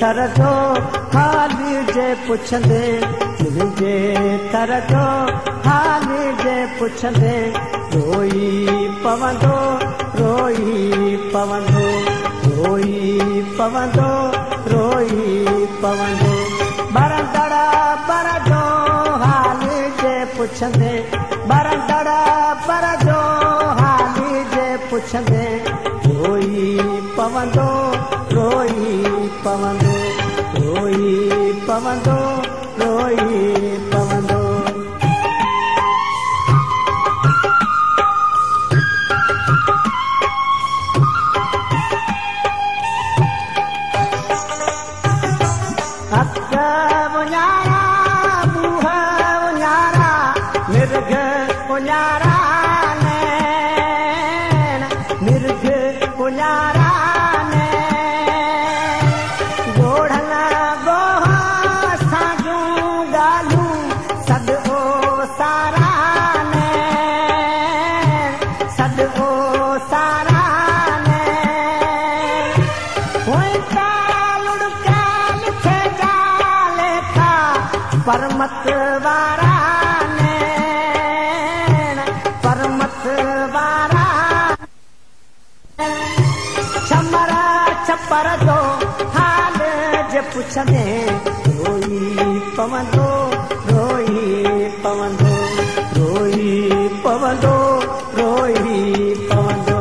थर जो हाली जे पुछंदे मुंहिंजे थर जो हाली जे पुछंदे रोई पवंदो रोई पवंदो रोई पवंदो रोई पवंदो बरंदड़ बर जो हाली जे पुछंदे बरंदड़ बर जो हाली जे पुछंदे रोई पवंदो रोई पवंदो रोई पवंदो रोई पवंदो हक मुन्यारा मुह मुन्यारा मिर्ग मुन्यारा नैन मिर्ग मुन्यारा परमत वारा नैन परमत वारा छमरा छपर जो हाल जे पुछंदे रोई पवंदो रोई पवंदो रोई पवंदो रोई पवंदो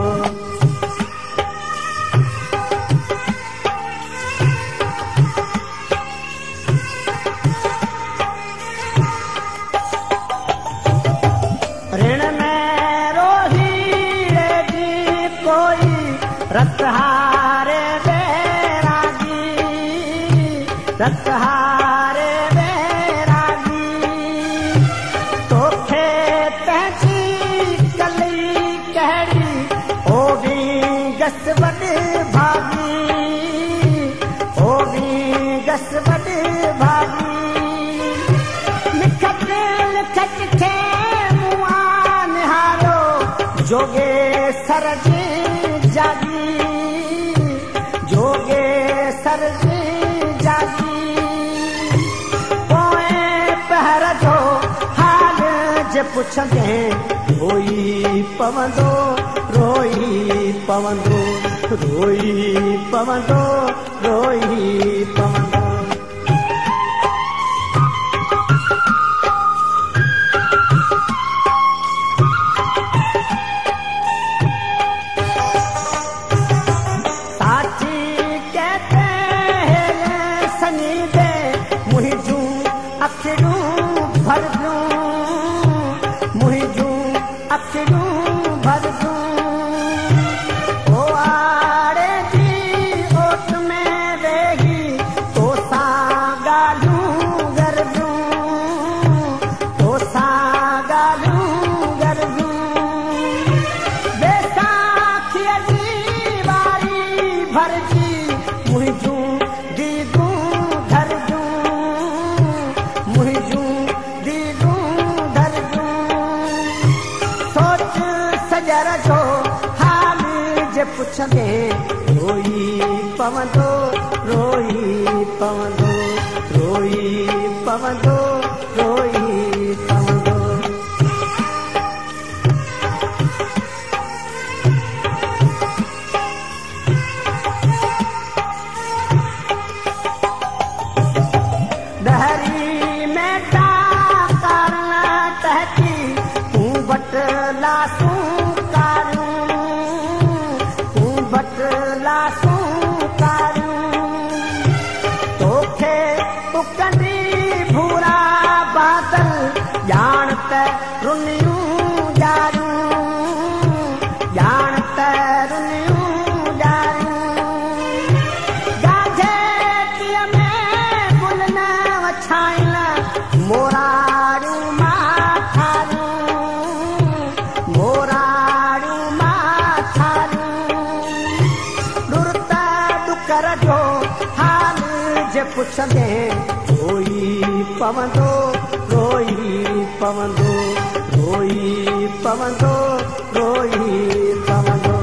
ऋण में रोही जी कोई रतहारे बैरागी रतहारे बैरागी तोखे तहची कली कहड़ी ओ भी गस बड़ भागी ओ भी गस बड़ भागी लिखत लिखत थे जोगे सरजी जागी जोगे सरजी जागी पोए पहर जो हाल जे पुछंदे रोई पवंदो रोई पवंदो रोई पवंदो रोई पवंदो भर दूं मुहिंजूं अखियूं भर दूं ओ आड़े जी ओट में वेही तो सां ॻाल्हियूं गरदूं तो सां ॻाल्हियूं गरदूं बैसाखीअ जी वारी भरजी मुहिंजूं दीदूं धरजूं मुहिंजूं सजर जो हाल जे पुछंदे रोई पवंदो रोई पवंदो रोई पवंदो रोई पवंदो डहरी में करण तहकी तूं बटलासूं तोखे पुकंदी भूरा बादल ॼाण त रुनियूं ॼारूं ॼाण त रुनियूं ॼारूं गाझेटीअ में गुल न वछाइल मोराड़ियूं माठारूं मोराड़ियूं माठारूं डुरत डुकर जो हाल जे पुछंदे रोई पवंदो रोई पवंदो रोई पवंदो रोई पवंदो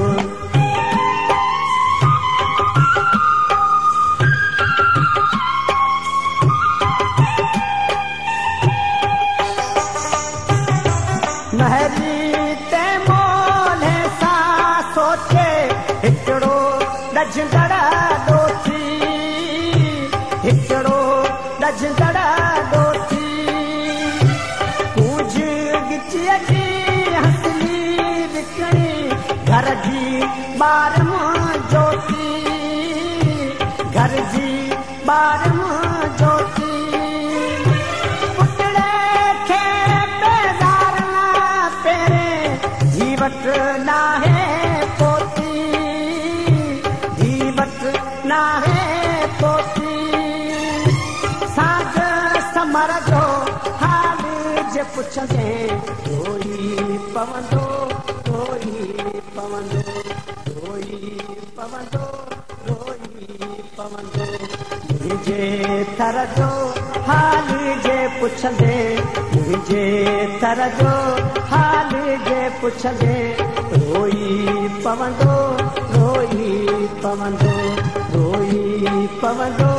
महरी ते मोले सा सोचे हिकड़ो डजंदड़ दोती हिकड़ो डजंदड़ दोती कुझ गिचीअ जी हंसली विकणी घर जी ॿारम जोती घर जी ॿारम जोती पुतड़े खे बेज़ार न पहिरें जीवत नाहे पोती जीवत नाहे पोती साज समर जो हाल जे पुछंदे रोई पवंदो रोई पवंदो रोई पवंदो रोई पवंदो मुंहिंजे थर जो हाल जे पुछंदे मुंहिंजे थर जो हाल जे पुछंदे रोई पवंदो रोई पवंदो रोई पवंदो